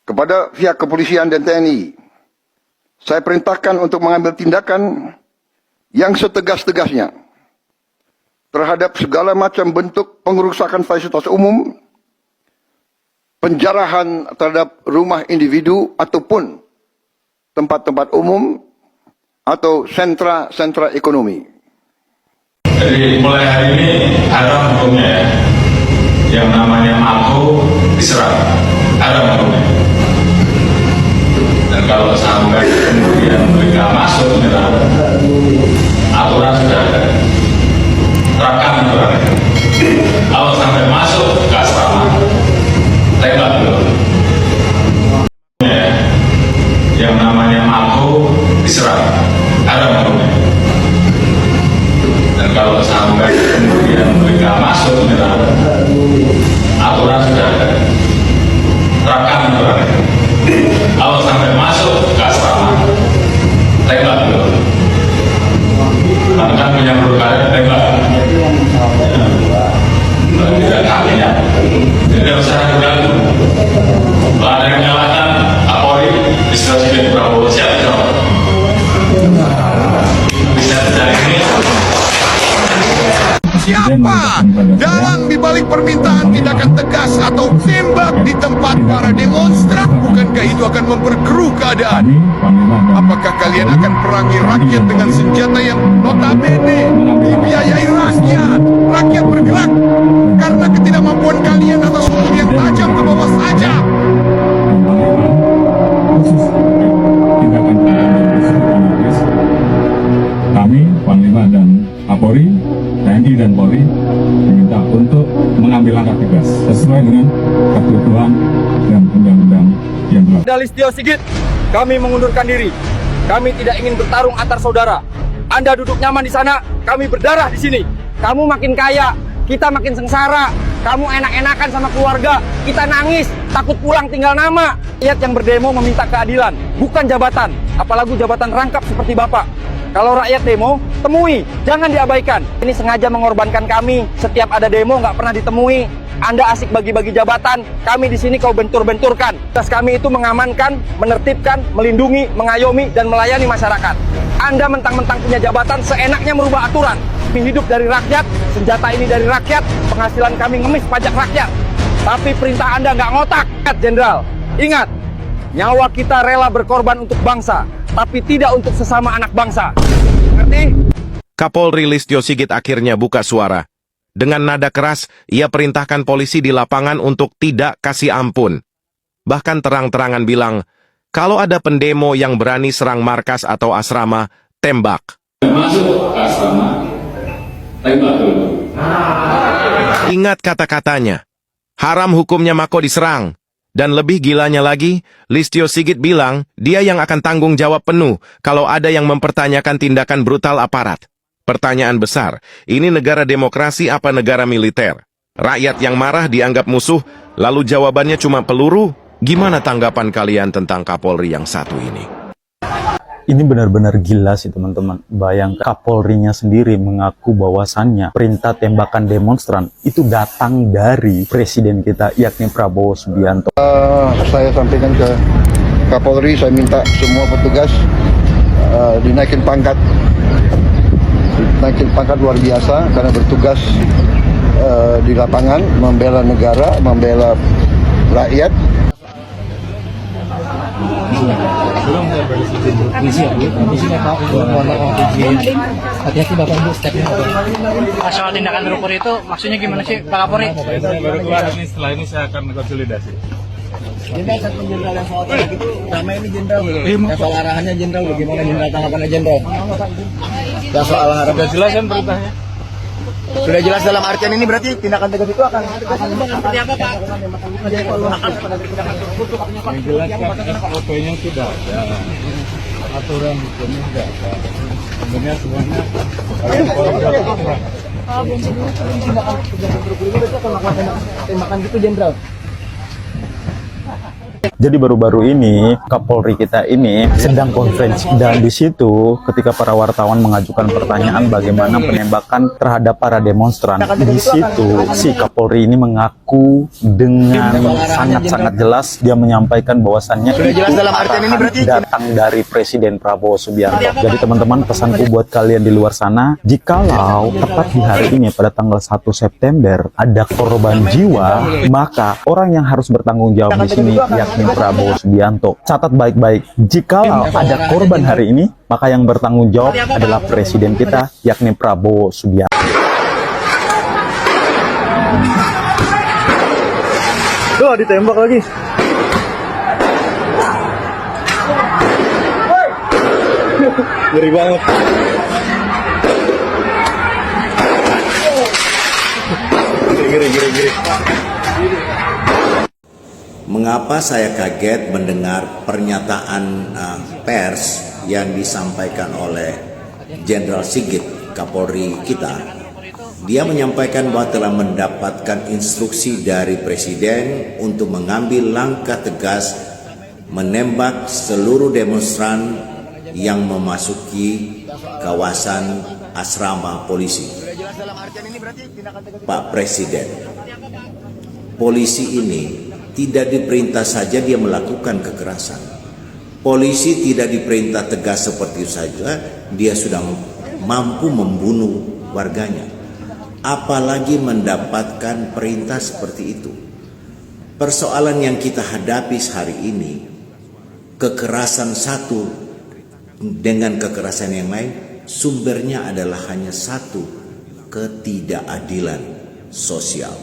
Kepada pihak kepolisian dan TNI, saya perintahkan untuk mengambil tindakan yang setegas-tegasnya terhadap segala macam bentuk pengerusakan fasilitas umum, penjarahan terhadap rumah individu ataupun tempat-tempat umum atau sentra-sentra ekonomi. Jadi mulai hari ini haram hukumnya ya. Yang namanya mako diserang, haram hukumnya. Dan kalau sampai kemudian mereka masuk menyerang, aturan sudah ada, terapkan aturan. Kalau sampai masuk ke asrama, tembak dulu. Yang namanya mako diserang, haram hukumnya. Dan kalau sampai kemudian mereka masuk menyerang, aturan sudah ada, terapkan aturan. Kalau sampai masuk ke asrama, tembak dulu. Kan punya berkali tembak. Tidak kalinya. Tidak usah ragu-ragu. Kalau ada yang menyalahkan, Kapolri, Presiden Prabowo siap jawab. Bisa dari ini. Siapa dalang dibalik permintaan tindakan tegas atau tembak di tempat para demonstran? Bukankah itu akan memperkeruh keadaan? Apakah kalian akan perangi rakyat dengan senjata yang notabene dibiayai rakyat? Rakyat bergerak karena ketidakmampuan kalian atas hukum yang tajam ke bawah saja. Kami, Panglima dan Kapolri, TNI dan Polri diminta untuk mengambil langkah tegas sesuai dengan kebutuhan dan undang-undang yang berlaku. Listio Sigit, kami mengundurkan diri. Kami tidak ingin bertarung antar saudara. Anda duduk nyaman di sana, kami berdarah di sini. Kamu makin kaya, kita makin sengsara. Kamu enak-enakan sama keluarga, kita nangis, takut pulang tinggal nama. Rakyat yang berdemo meminta keadilan, bukan jabatan. Apalagi jabatan rangkap seperti Bapak. Kalau rakyat demo, temui, jangan diabaikan. Ini sengaja mengorbankan kami. Setiap ada demo nggak pernah ditemui. Anda asik bagi-bagi jabatan, kami di sini kau bentur-benturkan. Tugas kami itu mengamankan, menertibkan, melindungi, mengayomi, dan melayani masyarakat. Anda mentang-mentang punya jabatan, seenaknya merubah aturan. Kami hidup dari rakyat, senjata ini dari rakyat, penghasilan kami ngemis pajak rakyat. Tapi perintah Anda nggak ngotak, Jenderal. Ingat, nyawa kita rela berkorban untuk bangsa, tapi tidak untuk sesama anak bangsa. Ngerti? Kapolri Listio Sigit akhirnya buka suara. Dengan nada keras, ia perintahkan polisi di lapangan untuk tidak kasih ampun. Bahkan terang-terangan bilang, kalau ada pendemo yang berani serang markas atau asrama, tembak. Masuk ke asrama, tembak dulu. Ingat kata-katanya. Haram hukumnya mako diserang. Dan lebih gilanya lagi, Listio Sigit bilang dia yang akan tanggung jawab penuh kalau ada yang mempertanyakan tindakan brutal aparat. Pertanyaan besar, ini negara demokrasi apa negara militer? Rakyat yang marah dianggap musuh, lalu jawabannya cuma peluru? Gimana tanggapan kalian tentang Kapolri yang satu ini? Ini benar-benar gila sih teman-teman. Bayangkan Kapolrinya sendiri mengaku bahwasannya perintah tembakan demonstran itu datang dari presiden kita, yakni Prabowo Subianto. Saya sampaikan ke Kapolri, saya minta semua petugas dinaikin pangkat luar biasa karena bertugas di lapangan, membela negara, membela rakyat. Hati-hati Bapak Ibu, stepnya soal tindakan terukur itu maksudnya gimana sih Pak Kapolri? Saya baru keluar ini, setelah ini saya akan konsolidasi. Jenderal, satu jenderal yang soal itu ramai ini jenderal. Yang soal arahannya jenderal, bagaimana jenderal tanggapannya jenderal? Ya soal arahan. Sudah jelas kan perintahnya? Sudah jelas dalam artian ini berarti tindakan tegas itu akan seperti apa Pak? Yang jelas kan SOP-nya sudah ada, aturan hukumnya sudah ada. Sebenarnya semuanya Tembakan gitu jenderal. Jadi baru-baru ini Kapolri kita ini sedang konferensi, dan di situ ketika para wartawan mengajukan pertanyaan bagaimana penembakan terhadap para demonstran, di situ si Kapolri ini mengaku dengan sangat-sangat jelas, dia menyampaikan bahwasannya itu datang dari Presiden Prabowo Subianto. Jadi teman-teman, pesanku buat kalian di luar sana, jikalau tepat di hari ini pada tanggal 1 September ada korban jiwa, maka orang yang harus bertanggung jawab di sini yakni Prabowo Subianto. Catat baik-baik, jikalau ada korban hari ini, maka yang bertanggung jawab adalah presiden kita yakni Prabowo Subianto. Tuh, ditembak lagi. Ngeri banget. Giri. Mengapa saya kaget mendengar pernyataan pers yang disampaikan oleh Jenderal Sigit, Kapolri kita? Dia menyampaikan bahwa telah mendapatkan instruksi dari Presiden untuk mengambil langkah tegas menembak seluruh demonstran yang memasuki kawasan asrama polisi. Pak Presiden, polisi ini tidak diperintah saja dia melakukan kekerasan. Polisi tidak diperintah tegas seperti itu saja, dia sudah mampu membunuh warganya. Apalagi mendapatkan perintah seperti itu. Persoalan yang kita hadapi hari ini, kekerasan satu dengan kekerasan yang lain, sumbernya adalah hanya satu, ketidakadilan sosial.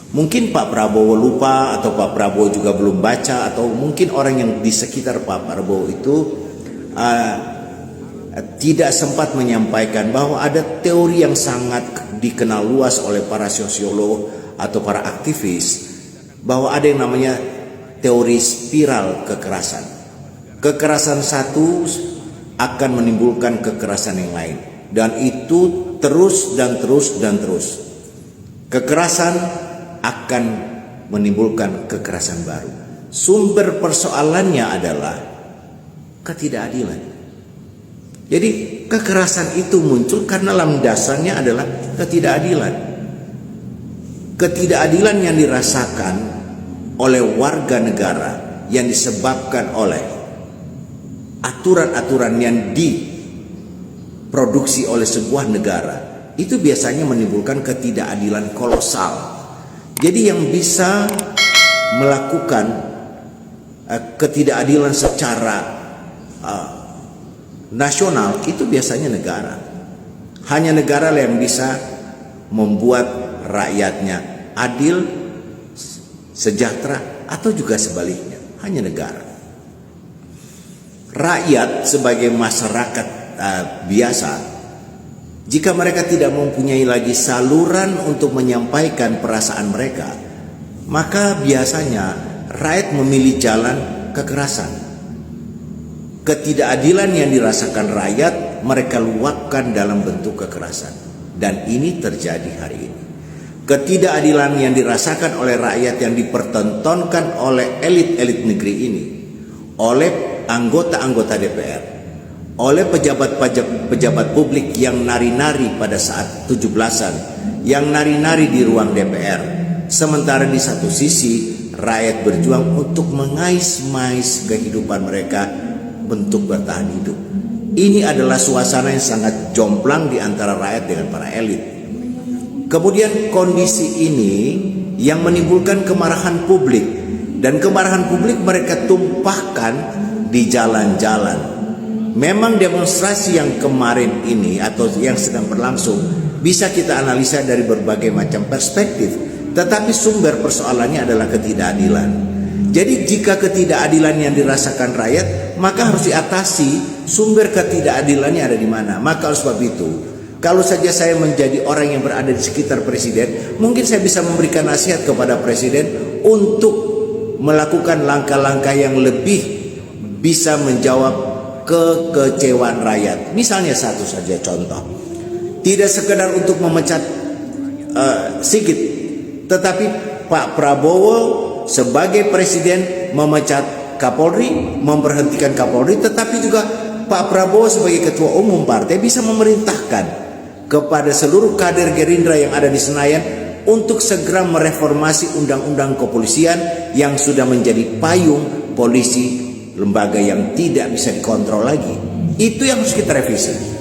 Mungkin Pak Prabowo lupa, atau Pak Prabowo juga belum baca, atau mungkin orang yang di sekitar Pak Prabowo itu tidak sempat menyampaikan bahwa ada teori yang sangat dikenal luas oleh para sosiolog atau para aktivis, bahwa ada yang namanya teori spiral kekerasan. Kekerasan satu akan menimbulkan kekerasan yang lain, dan itu terus dan terus dan terus. Kekerasan akan menimbulkan kekerasan baru. Sumber persoalannya adalah ketidakadilan. Jadi kekerasan itu muncul karena dalam dasarnya adalah ketidakadilan. Ketidakadilan yang dirasakan oleh warga negara yang disebabkan oleh aturan-aturan yang diproduksi oleh sebuah negara, itu biasanya menimbulkan ketidakadilan kolosal. Jadi yang bisa melakukan ketidakadilan secara nasional itu biasanya negara. Hanya negara yang bisa membuat rakyatnya adil, sejahtera, atau juga sebaliknya. Hanya negara. Rakyat sebagai masyarakat biasa, jika mereka tidak mempunyai lagi saluran untuk menyampaikan perasaan mereka, maka biasanya rakyat memilih jalan kekerasan. Ketidakadilan yang dirasakan rakyat mereka luapkan dalam bentuk kekerasan, dan ini terjadi hari ini. Ketidakadilan yang dirasakan oleh rakyat yang dipertontonkan oleh elit-elit negeri ini, oleh anggota-anggota DPR, oleh pejabat publik yang nari-nari pada saat 17-an, yang nari-nari di ruang DPR. Sementara di satu sisi rakyat berjuang untuk mengais-mais kehidupan mereka bentuk bertahan hidup. Ini adalah suasana yang sangat jomplang di antara rakyat dengan para elit. Kemudian kondisi ini yang menimbulkan kemarahan publik, dan kemarahan publik mereka tumpahkan di jalan-jalan. Memang demonstrasi yang kemarin ini atau yang sedang berlangsung bisa kita analisa dari berbagai macam perspektif, tetapi sumber persoalannya adalah ketidakadilan. Jadi jika ketidakadilan yang dirasakan rakyat, maka harus diatasi. Sumber ketidakadilannya ada di mana? Maka oleh sebab itu, kalau saja saya menjadi orang yang berada di sekitar presiden, mungkin saya bisa memberikan nasihat kepada presiden untuk melakukan langkah-langkah yang lebih bisa menjawab kekecewaan rakyat. Misalnya satu saja contoh, tidak sekedar untuk memecat Sigit, tetapi Pak Prabowo sebagai presiden memecat Kapolri, memberhentikan Kapolri, tetapi juga Pak Prabowo sebagai ketua umum partai bisa memerintahkan kepada seluruh kader Gerindra yang ada di Senayan untuk segera mereformasi undang-undang kepolisian yang sudah menjadi payung polisi, lembaga yang tidak bisa dikontrol lagi. Itu yang harus kita revisi.